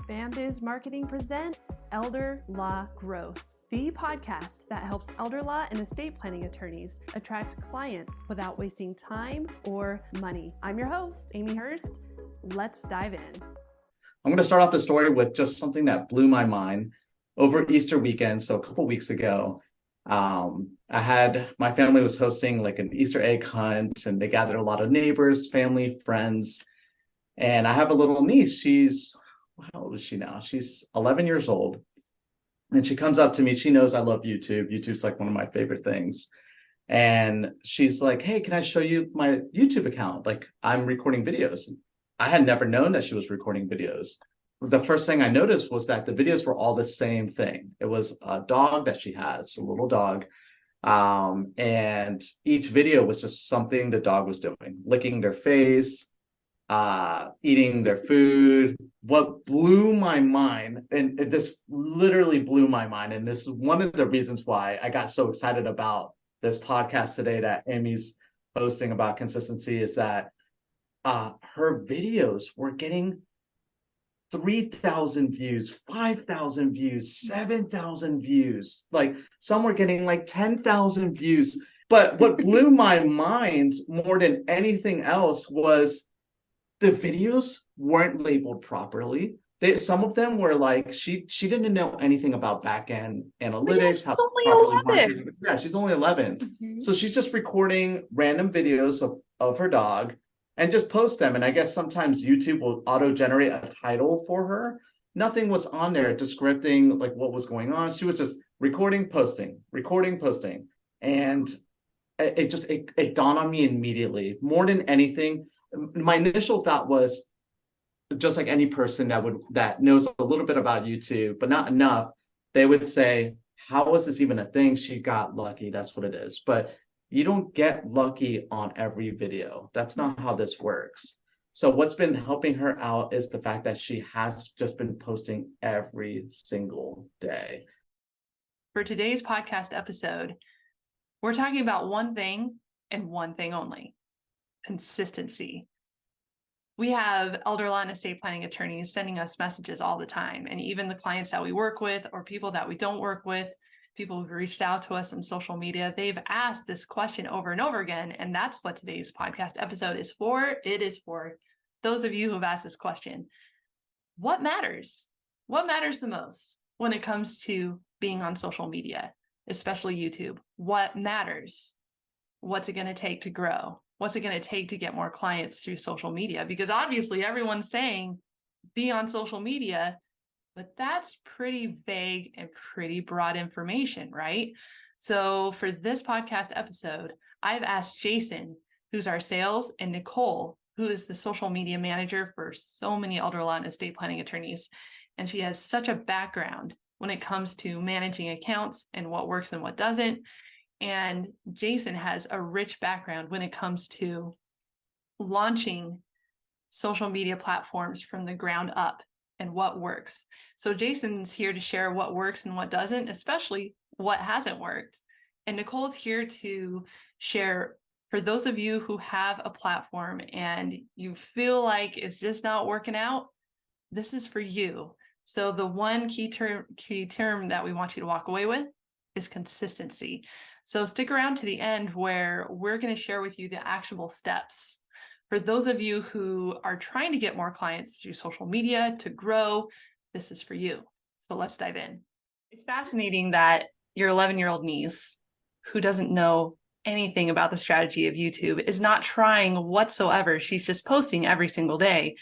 Bambiz Marketing presents Elder Law Growth, the podcast that helps elder law and estate planning attorneys attract clients without wasting time or money. I'm your host, Amy Hurst. Let's dive in. I'm going to start off the story with just something that blew my mind. Over Easter weekend, so a couple weeks ago, my family was hosting like an Easter egg hunt, and they gathered a lot of neighbors, family, friends. And I have a little niece. How old is she now? She's 11 years old. And she comes up to me. She knows I love YouTube. YouTube's like one of my favorite things. And she's like, hey, can I show you my YouTube account? Like, I'm recording videos. I had never known that she was recording videos. The first thing I noticed was that the videos were all the same thing. It was a dog that she has, a little dog. And each video was just something the dog was doing, licking their face, eating their food. What blew my mind, and it just literally blew my mind, and this is one of the reasons why I got so excited about this podcast today that Amy's hosting about consistency, is that her videos were getting 3,000 views, 5,000 views, 7,000 views. Like some were getting like 10,000 views. But what blew my mind more than anything else was the videos weren't labeled properly. Some of them were like, she didn't know anything about back-end analytics. How to properly market. Yeah, she's only 11. Mm-hmm. So she's just recording random videos of her dog and just post them. And I guess sometimes YouTube will auto-generate a title for her. Nothing was on there descripting like what was going on. She was just recording, posting. And it dawned on me immediately. More than anything, my initial thought was, just like any person that knows a little bit about YouTube, but not enough, they would say, how is this even a thing? She got lucky. That's what it is. But you don't get lucky on every video. That's not how this works. So what's been helping her out is the fact that she has just been posting every single day. For today's podcast episode, we're talking about one thing and one thing only: consistency. We have elder law and estate planning attorneys sending us messages all the time. And even the clients that we work with or people that we don't work with, people who've reached out to us on social media, they've asked this question over and over again. And that's what today's podcast episode is for. It is for those of you who've asked this question. What matters? What matters the most when it comes to being on social media, especially YouTube? What matters? What's it going to take to grow? What's it going to take to get more clients through social media? Because obviously everyone's saying be on social media, but that's pretty vague and pretty broad information, right? So for this podcast episode, I've asked Jason, who's our sales, and Nicole, who is the social media manager for so many elder law and estate planning attorneys. And she has such a background when it comes to managing accounts and what works and what doesn't. And Jason has a rich background when it comes to launching social media platforms from the ground up and what works. So Jason's here to share what works and what doesn't, especially what hasn't worked. And Nicole's here to share, for those of you who have a platform and you feel like it's just not working out, this is for you. So the one key term that we want you to walk away with is consistency. So stick around to the end, where we're going to share with you the actionable steps. For those of you who are trying to get more clients through social media to grow, this is for you. So let's dive in. It's fascinating that your 11-year-old niece, who doesn't know anything about the strategy of YouTube, is not trying whatsoever. She's just posting every single day.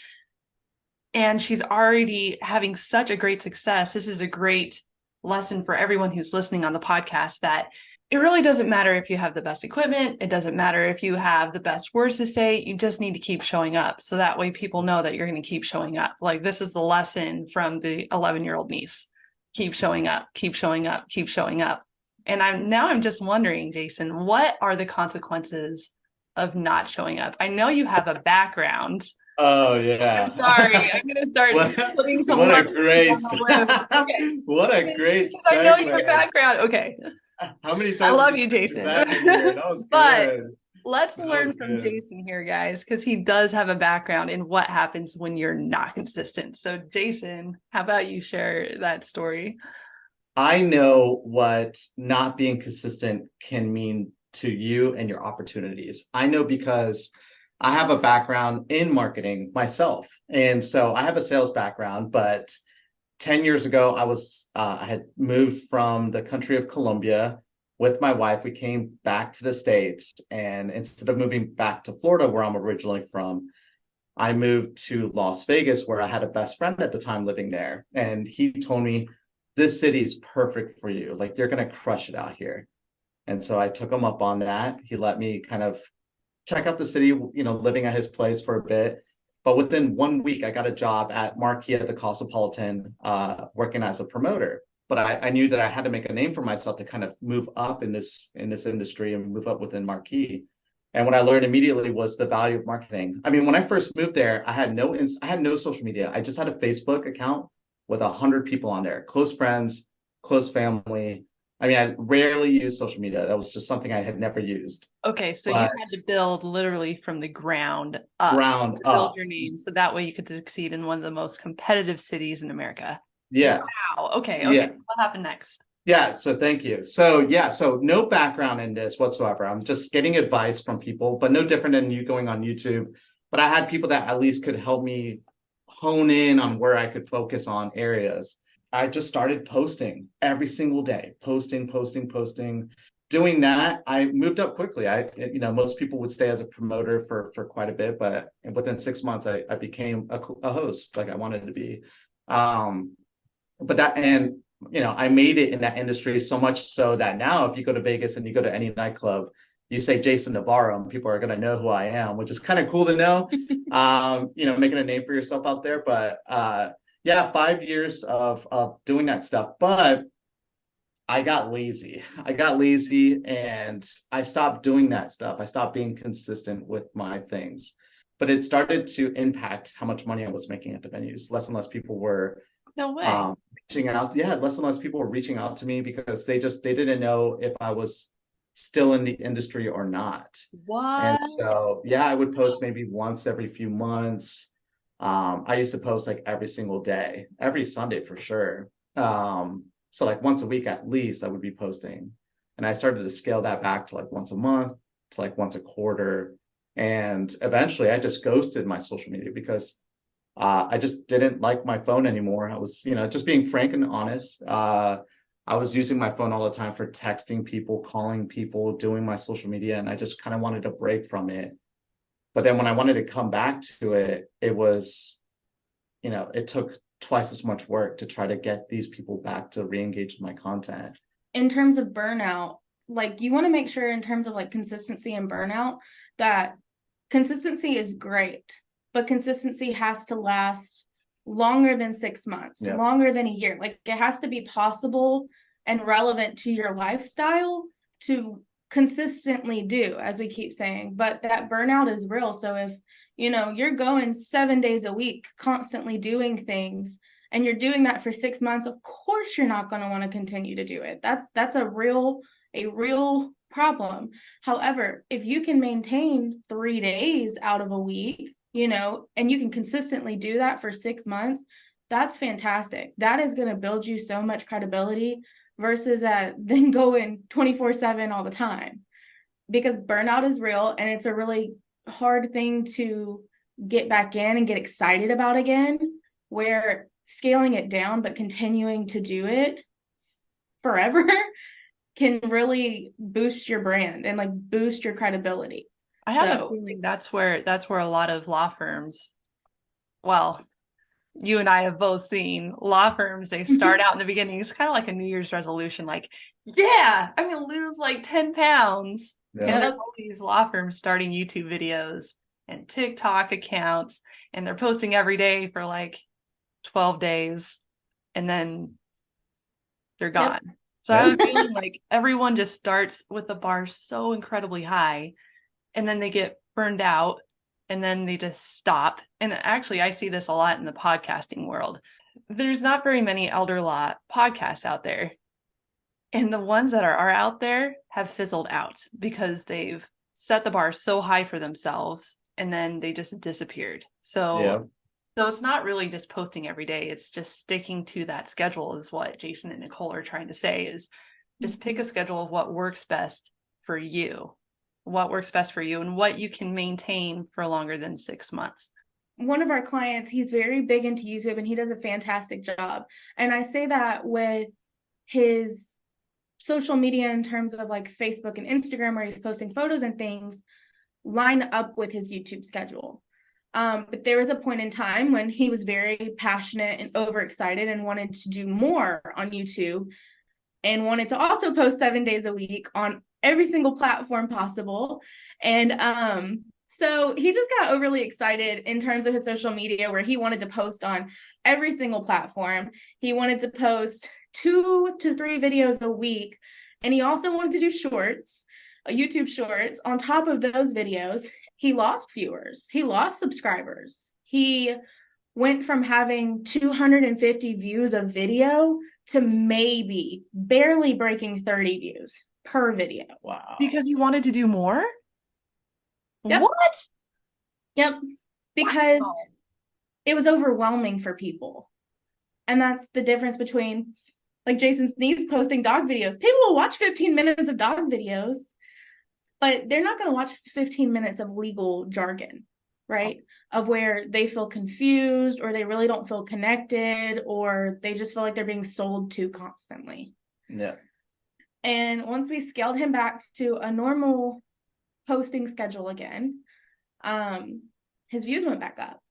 And she's already having such a great success. This is a great lesson for everyone who's listening on the podcast, that it really doesn't matter if you have the best equipment. It doesn't matter if you have the best words to say. You just need to keep showing up. So that way people know that you're going to keep showing up. Like, this is the lesson from the 11-year-old niece. Keep showing up, keep showing up, keep showing up. And I'm just wondering, Jason, what are the consequences of not showing up? I know you have a background. Oh yeah. I'm sorry. I'm going to start putting some. What a great. Okay. What a great. I know your background. Okay. How many times? I love you, Jason. That was but good. Let's That learn was from good. Jason here, guys, because he does have a background in what happens when you're not consistent. So, Jason, how about you share that story? I know what not being consistent can mean to you and your opportunities. I know because I have a background in marketing myself. And so I have a sales background, but 10 years ago, I had moved from the country of Colombia with my wife. We came back to the States, and instead of moving back to Florida, where I'm originally from, I moved to Las Vegas, where I had a best friend at the time living there. And he told me, this city is perfect for you. Like, you're going to crush it out here. And so I took him up on that. He let me kind of check out the city, living at his place for a bit. But within 1 week, I got a job at Marquee at the Cosmopolitan, working as a promoter. But I knew that I had to make a name for myself to kind of move up in this industry and move up within Marquee. And what I learned immediately was the value of marketing. I mean, when I first moved there, I had no social media. I just had a Facebook account with 100 people on there, close friends, close family. I mean, I rarely used social media. That was just something I had never used. Okay, so you But had to build literally from the ground up ground to build up, your name, so that way you could succeed in one of the most competitive cities in America. yeah, Wow. Okay. yeah. What happened next? Yeah, so thank you. So yeah, so no background in this whatsoever. I'm just getting advice from people, but no different than you going on YouTube. But I had people that at least could help me hone in on where I could focus on areas. I just started posting every single day, posting. Doing that, I moved up quickly. Most people would stay as a promoter for quite a bit, but within 6 months, I became a host like I wanted to be. But that, and I made it in that industry so much so that now if you go to Vegas and you go to any nightclub, you say Jason Navarro and people are going to know who I am, which is kind of cool to know. Making a name for yourself out there. But yeah, 5 years of doing that stuff. But I got lazy. And I stopped doing that stuff. I stopped being consistent with my things. But it started to impact how much money I was making at the venues. Less and less people were No way. reaching out. Yeah, less and less people were reaching out to me because they didn't know if I was still in the industry or not. And What? so yeah, I would post maybe once every few months. I used to post like every single day, every Sunday for sure. So like once a week at least I would be posting. And I started to scale that back to like once a month, to like once a quarter. And eventually I just ghosted my social media because I just didn't like my phone anymore. I was, just being frank and honest. I was using my phone all the time for texting people, calling people, doing my social media, and I just kind of wanted to break from it. But then when I wanted to come back to it, it was, it took twice as much work to try to get these people back to re-engage with my content. In terms of burnout, like you want to make sure in terms of like consistency and burnout that consistency is great, but consistency has to last longer than 6 months, longer than a year. Like it has to be possible and relevant to your lifestyle to consistently do, as we keep saying. But that burnout is real. So if, you're going 7 days a week, constantly doing things, and you're doing that for 6 months, of course you're not going to want to continue to do it. That's a real problem. However, if you can maintain 3 days out of a week, and you can consistently do that for 6 months, that's fantastic. That is going to build you so much credibility versus then going 24/7 all the time, because burnout is real and it's a really hard thing to get back in and get excited about again, where scaling it down but continuing to do it forever can really boost your brand and like boost your credibility. I have a feeling that's where a lot of law firms, well, you and I have both seen law firms, they start out in the beginning, it's kind of like a New Year's resolution, like, yeah, I'm going to lose like 10 pounds. Yeah. And there's all these law firms starting YouTube videos and TikTok accounts, and they're posting every day for like 12 days, and then they're gone. Yep. So I have a feeling like everyone just starts with the bar so incredibly high, and then they get burned out, and then they just stop. And actually, I see this a lot in the podcasting world. There's not very many elder law podcasts out there. And the ones that are out there have fizzled out because they've set the bar so high for themselves and then they just disappeared. So it's not really just posting every day. It's just sticking to that schedule is what Jason and Nicole are trying to say, is just pick a schedule of what works best for you, and what you can maintain for longer than 6 months. One of our clients, he's very big into YouTube and he does a fantastic job. And I say that with his social media in terms of like Facebook and Instagram, where he's posting photos and things, line up with his YouTube schedule. But there was a point in time when he was very passionate and overexcited and wanted to do more on YouTube and wanted to also post 7 days a week on every single platform possible. And so he just got overly excited in terms of his social media, where he wanted to post on every single platform. He wanted to post 2 to 3 videos a week. And he also wanted to do shorts, YouTube shorts. On top of those videos, he lost viewers. He lost subscribers. He went from having 250 views of video to maybe barely breaking 30 views per video. Wow. Because he wanted to do more? Yep. What? Yep. Because it was overwhelming for people. And that's the difference between, like, Jason's niece posting dog videos. People will watch 15 minutes of dog videos, but they're not going to watch 15 minutes of legal jargon, right? Of where they feel confused, or they really don't feel connected, or they just feel like they're being sold to constantly. Yeah. And once we scaled him back to a normal posting schedule again, his views went back up.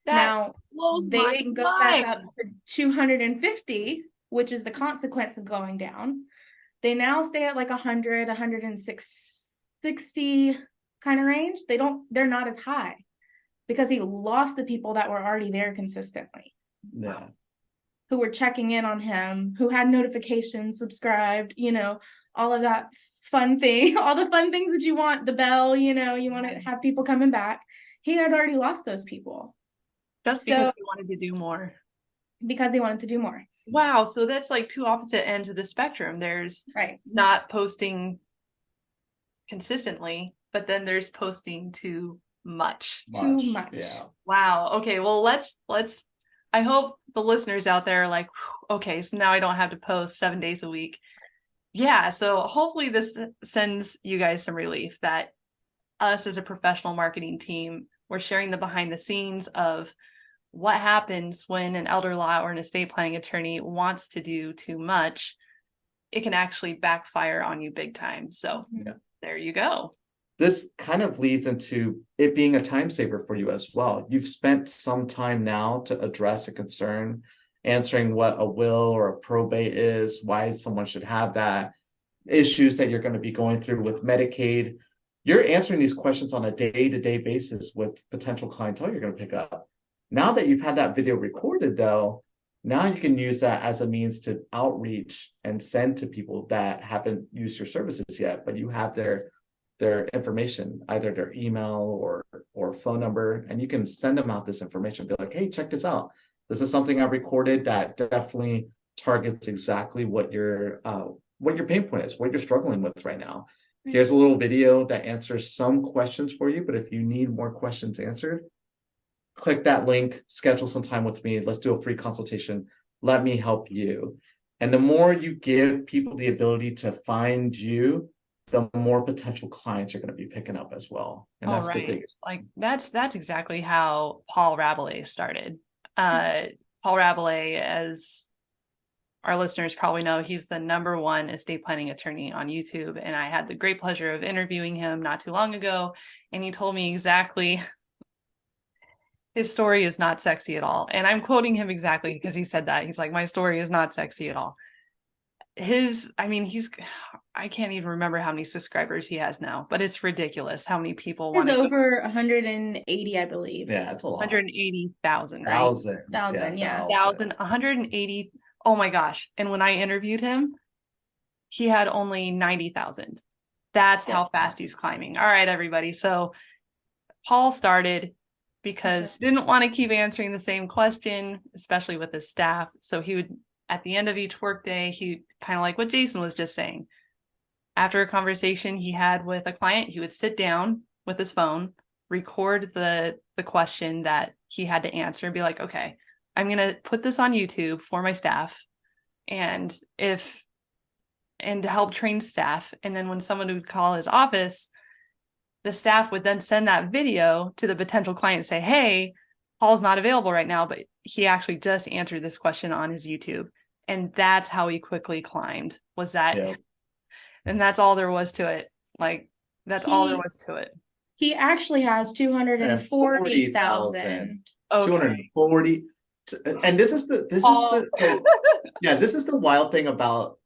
Now they didn't go back up to 250, which is the consequence of going down. They now stay at like 100, 160 kind of range. They're not as high because he lost the people that were already there consistently. Yeah. Who were checking in on him, who had notifications, subscribed, all of that fun thing, all the fun things that you want, the bell, you want to have people coming back. He had already lost those people. Just because he wanted to do more. Because he wanted to do more. Wow. So that's like two opposite ends of the spectrum. There's not posting consistently, but then there's posting too much. Too much. Yeah. Wow. Okay. Well, let's I hope the listeners out there are like, okay, so now I don't have to post 7 days a week. Yeah. So hopefully this sends you guys some relief that us as a professional marketing team, we're sharing the behind the scenes of what happens when an elder law or an estate planning attorney wants to do too much. It can actually backfire on you big time. So there you go. This kind of leads into it being a time saver for you as well. You've spent some time now to address a concern, answering what a will or a probate is, why someone should have that, issues that you're going to be going through with Medicaid. You're answering these questions on a day-to-day basis with potential clientele you're going to pick up. Now that you've had that video recorded, though, now you can use that as a means to outreach and send to people that haven't used your services yet, but you have their information, either their email or phone number, and you can send them out this information. Be like, hey, check this out. This is something I recorded that definitely targets exactly what your pain point is, what you're struggling with right now. Here's a little video that answers some questions for you, but if you need more questions answered, click that link, schedule some time with me. Let's do a free consultation. Let me help you. And the more you give people the ability to find you, the more potential clients you're going to be picking up as well. And that's the biggest. Like that's exactly how Paul Rabelais started. Paul Rabelais, as our listeners probably know, he's the #1 estate planning attorney on YouTube. And I had the great pleasure of interviewing him not too long ago. And he told me exactly his story is not sexy at all. And I'm quoting him exactly because he said that. He's like, my story is not sexy at all. I can't even remember how many subscribers he has now, but it's ridiculous how many people want to. Over 180, I believe. Yeah, it's a lot. 180,000, right? Thousand, yeah. 180. Oh my gosh. And when I interviewed him, he had only 90,000. That's how fast he's climbing. All right, everybody. So Paul started because didn't want to keep answering the same question, especially with his staff. So he would, at the end of each workday, he kind of like what Jason was just saying, after a conversation he had with a client, he would sit down with his phone, record the question that he had to answer, and be like, okay, I'm going to put this on YouTube for my staff and to help train staff. And then when someone would call his office, the staff would then send that video to the potential client and say, hey, Paul's not available right now, but he actually just answered this question on his YouTube. And that's how he quickly climbed, was that. Yeah. And that's all there was to it. Like, that's all there was to it. He actually has 240,000. Okay. 240. And this is the wild thing about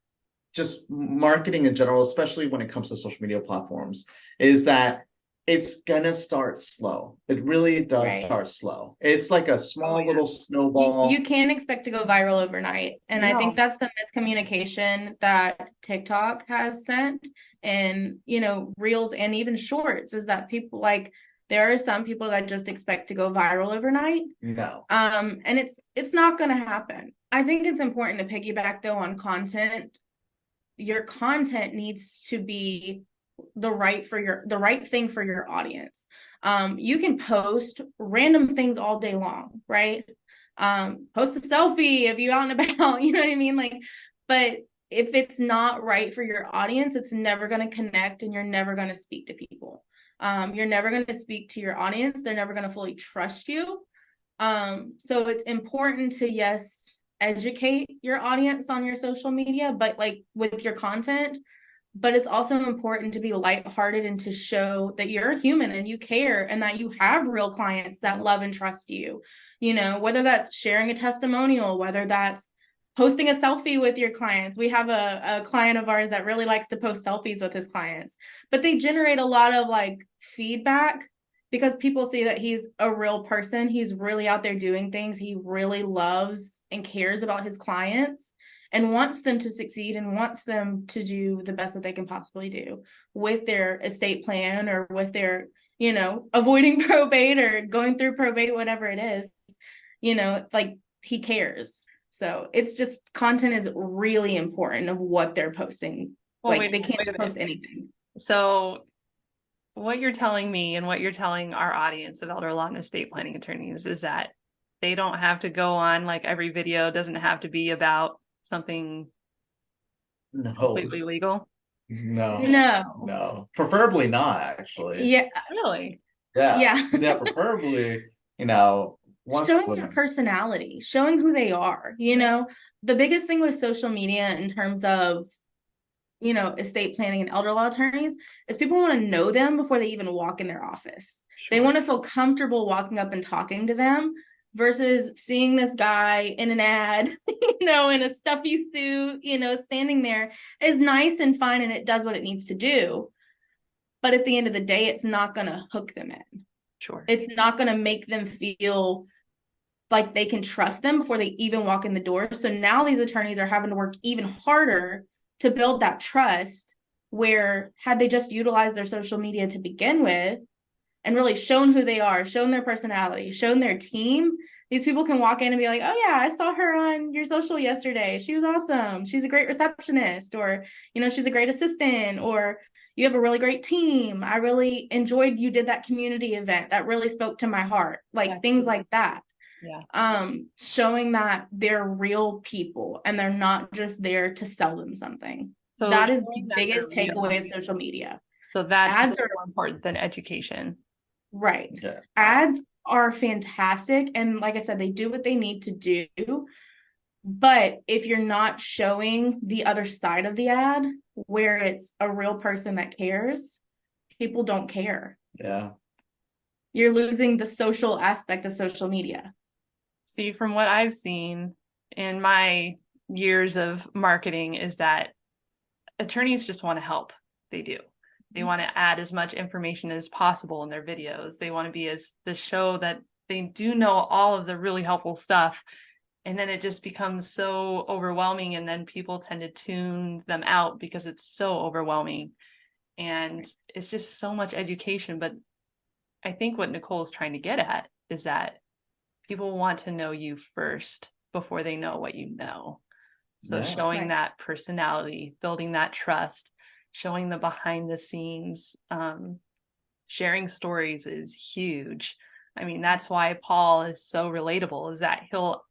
just marketing in general, especially when it comes to social media platforms, is that it's gonna start slow. It really does start slow. It's like a small little snowball. You can't expect to go viral overnight. And I think that's the miscommunication that TikTok has sent, and Reels and even Shorts, is that people, like, there are some people that just expect to go viral overnight. No. And it's not gonna happen. I think it's important to piggyback though on content. Your content needs to be the right thing for your audience. You can post random things all day long, right? Post a selfie if you're out and about, you know what I mean? Like, but if it's not right for your audience, it's never going to connect, and you're never going to speak to people. You're never going to speak to your audience. They're never going to fully trust you. So it's important to, yes, educate your audience on your social media, but like with your content, but it's also important to be lighthearted and to show that you're a human and you care, and that you have real clients that love and trust you, whether that's sharing a testimonial, whether that's posting a selfie with your clients. We have a client of ours that really likes to post selfies with his clients, but they generate a lot of like feedback because people see that he's a real person. He's really out there doing things. He really loves and cares about his clients and wants them to succeed and wants them to do the best that they can possibly do with their estate plan, or with their, avoiding probate or going through probate, whatever it is, like, he cares. So it's just, content is really important of what they're posting. Well, they can't just post anything. So what you're telling me and what you're telling our audience of elder law and estate planning attorneys is that they don't have to go on, like, every video doesn't have to be about something completely legal. No, preferably not, actually. Yeah, really. Yeah, preferably, showing their personality, showing who they are. The biggest thing with social media in terms of estate planning and elder law attorneys is people want to know them before they even walk in their office. Sure. They want to feel comfortable walking up and talking to them, versus seeing this guy in an ad, in a stuffy suit, standing there, is nice and fine, and it does what it needs to do. But at the end of the day, it's not going to hook them in. Sure. It's not going to make them feel like they can trust them before they even walk in the door. So now these attorneys are having to work even harder to build that trust, where had they just utilized their social media to begin with and really shown who they are, shown their personality, shown their team, these people can walk in and be like, oh yeah, I saw her on your social yesterday. She was awesome. She's a great receptionist, or, she's a great assistant, or you have a really great team. I really enjoyed you did that community event. That really spoke to my heart. Like, that's things true. Like that. Yeah. Showing that they're real people and they're not just there to sell them something. So that is the biggest takeaway of social media. So that's ads are more important than education. Right. Yeah. Ads are fantastic. And like I said, they do what they need to do. But if you're not showing the other side of the ad, where it's a real person that cares, people don't care. Yeah. You're losing the social aspect of social media. See, from what I've seen in my years of marketing, is that attorneys just want to help. They do. They want to add as much information as possible in their videos. They want to be as the show that they do know all of the really helpful stuff. And then it just becomes so overwhelming. And then people tend to tune them out because it's so overwhelming. And it's just so much education. But I think what Nicole is trying to get at is that people want to know you first before they know what you know. So showing that personality, building that trust, showing the behind the scenes. Sharing stories is huge. I mean, that's why Paul is so relatable, is that he'll,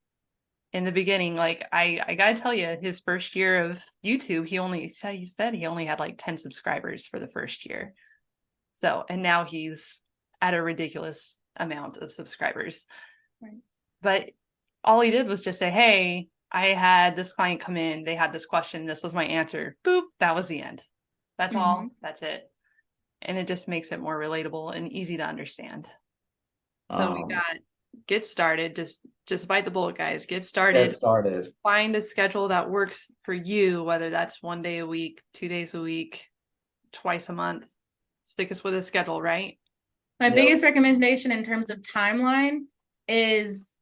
in the beginning, like I gotta tell you, his first year of YouTube, he said he only had like 10 subscribers for the first year. So, and now he's at a ridiculous amount of subscribers. Right. But all he did was just say, hey, I had this client come in, they had this question, this was my answer. Boop, that was the end. That's all. That's it. And it just makes it more relatable and easy to understand. So we got get started. Just bite the bullet, guys. Get started. Get started. Find a schedule that works for you, whether that's 1 day a week, 2 days a week, twice a month. Stick us with a schedule, right? My biggest recommendation in terms of timeline is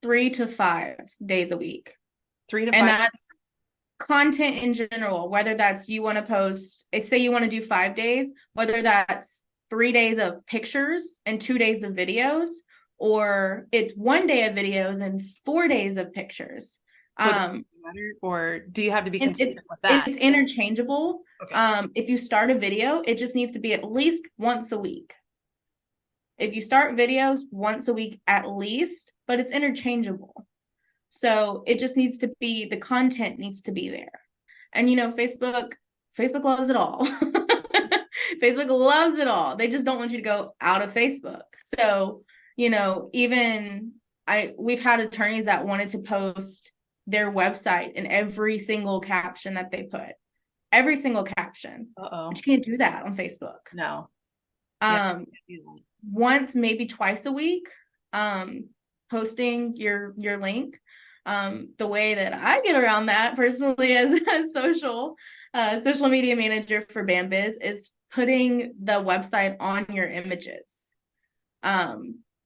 3 to 5 days a week. 3 to 5. And that's content in general, whether that's you want to post, say you want to do 5 days, whether that's 3 days of pictures and 2 days of videos, or it's 1 day of videos and 4 days of pictures. So or do you have to be consistent with that? It's interchangeable. Okay. If you start a video, it just needs to be at least once a week. If you start videos once a week at least, but it's interchangeable. So it just needs to be, the content needs to be there. And Facebook loves it all. Facebook loves it all. They just don't want you to go out of Facebook. So, even we've had attorneys that wanted to post their website in every single caption that they put. Every single caption. Uh-oh. But you can't do that on Facebook. No. Once, maybe twice a week, posting your link. The way that I get around that personally as a social media manager for Bambiz is putting the website on your images.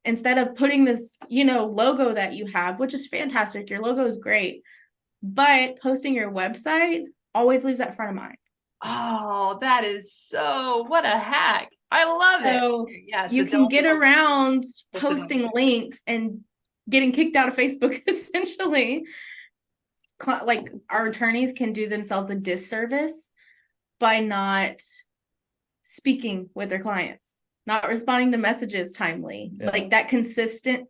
Instead of putting this, logo that you have, which is fantastic. Your logo is great, but posting your website always leaves that front of mind. Oh, that is what a hack. I love it. Yeah, so you can get around posting links and getting kicked out of Facebook, essentially. Like, our attorneys can do themselves a disservice by not speaking with their clients, not responding to messages timely. Yeah. Like that consistently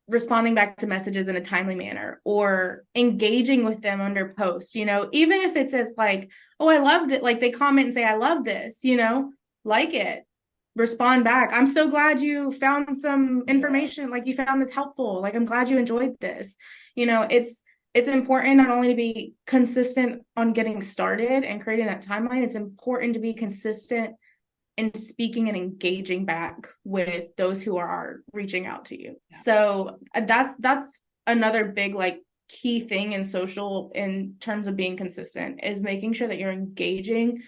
responding back to messages in a timely manner, or engaging with them under posts, even if it's as like, oh, I loved it. Like, they comment and say, I love this, like it. Respond back. I'm so glad you found some information. Yes. Like, you found this helpful. Like, I'm glad you enjoyed this. It's important not only to be consistent on getting started and creating that timeline. It's important to be consistent in speaking and engaging back with those who are reaching out to you. Yeah. So that's another big, key thing in social, in terms of being consistent, is making sure that you're engaging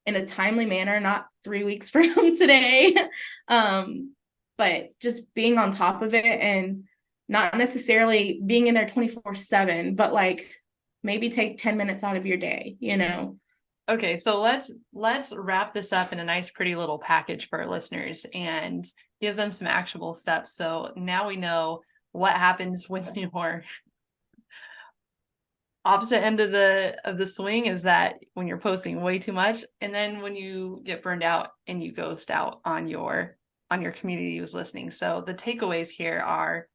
in a timely manner, not 3 weeks from today, but just being on top of it, and not necessarily being in there 24/7, but maybe take 10 minutes out of your day, Okay, so let's wrap this up in a nice, pretty little package for our listeners and give them some actionable steps. So now we know what happens when you're opposite end of the swing, is that when you're posting way too much, and then when you get burned out and you ghost out on your community who's listening. So the takeaways here are: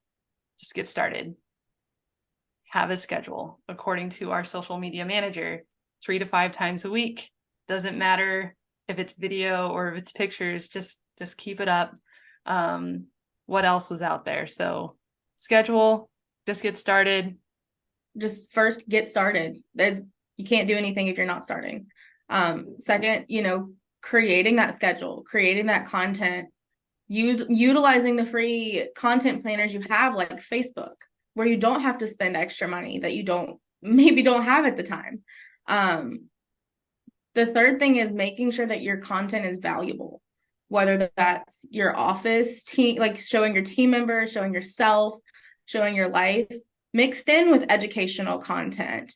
just get started. Have a schedule according to our social media manager, 3 to 5 times a week. Doesn't matter if it's video or if it's pictures, just keep it up. What else was out there? So schedule, just get started. Just first get started. You can't do anything if you're not starting. Second, creating that schedule, creating that content, utilizing the free content planners you have, like Facebook, where you don't have to spend extra money that you maybe don't have at the time. The third thing is making sure that your content is valuable, whether that's your office team, like showing your team members, showing yourself, showing your life, mixed in with educational content,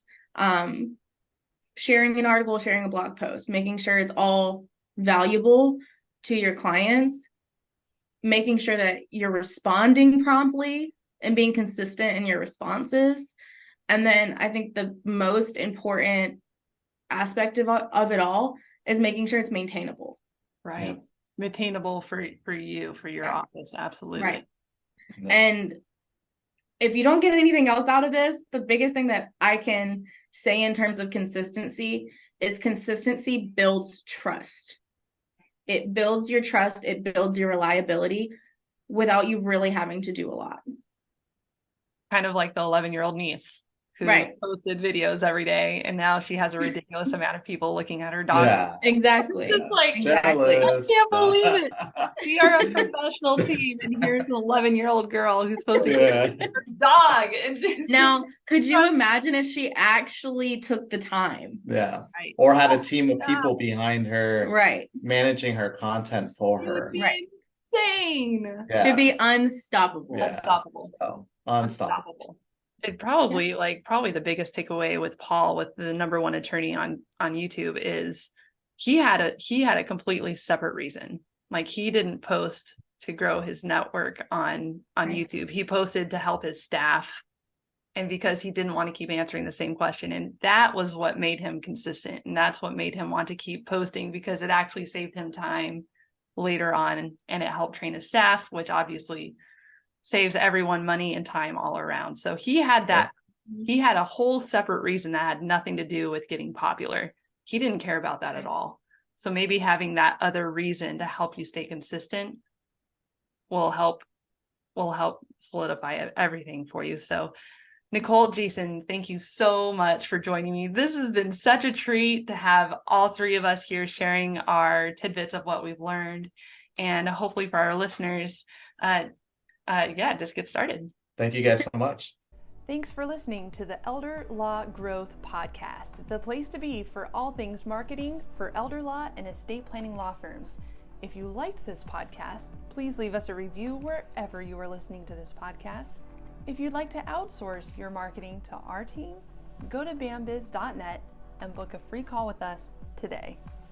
sharing an article, sharing a blog post, making sure it's all valuable to your clients, making sure that you're responding promptly and being consistent in your responses, And then I think the most important aspect of it all is making sure it's maintainable. Right. Maintainable for you, for your office. Absolutely. Right. And if you don't get anything else out of this, the biggest thing that I can say in terms of consistency is consistency builds trust. It builds your trust. It builds your reliability without you really having to do a lot. Kind of like the 11-year-old niece who posted videos every day, and now she has a ridiculous amount of people looking at her dog. Yeah, exactly. Just like, exactly. I can't believe it. We are a professional team, and here's an 11-year-old girl who's posting her dog. And now, could you imagine if she actually took the time? Yeah. Right. Or had a team of people behind her, right, managing her content for her. Right. Insane. Yeah. Should be unstoppable. Yeah. Unstoppable. So, unstoppable. It probably probably the biggest takeaway with Paul, with the number one attorney on YouTube, is he had a completely separate reason. Like, he didn't post to grow his network on YouTube. He posted to help his staff, and because he didn't want to keep answering the same question. And that was what made him consistent, and that's what made him want to keep posting, because it actually saved him time later on, and it helped train his staff, which obviously saves everyone money and time all around. So he had he had a whole separate reason that had nothing to do with getting popular. He didn't care about that at all. So maybe having that other reason to help you stay consistent will help solidify everything for you. So Nicole, Jason, thank you so much for joining me. This has been such a treat to have all three of us here sharing our tidbits of what we've learned, and hopefully for our listeners, just get started. Thank you guys so much. Thanks for listening to the Elder Law Growth Podcast, the place to be for all things marketing for elder law and estate planning law firms. If you liked this podcast, please leave us a review wherever you are listening to this podcast. If you'd like to outsource your marketing to our team, go to bambiz.net and book a free call with us today.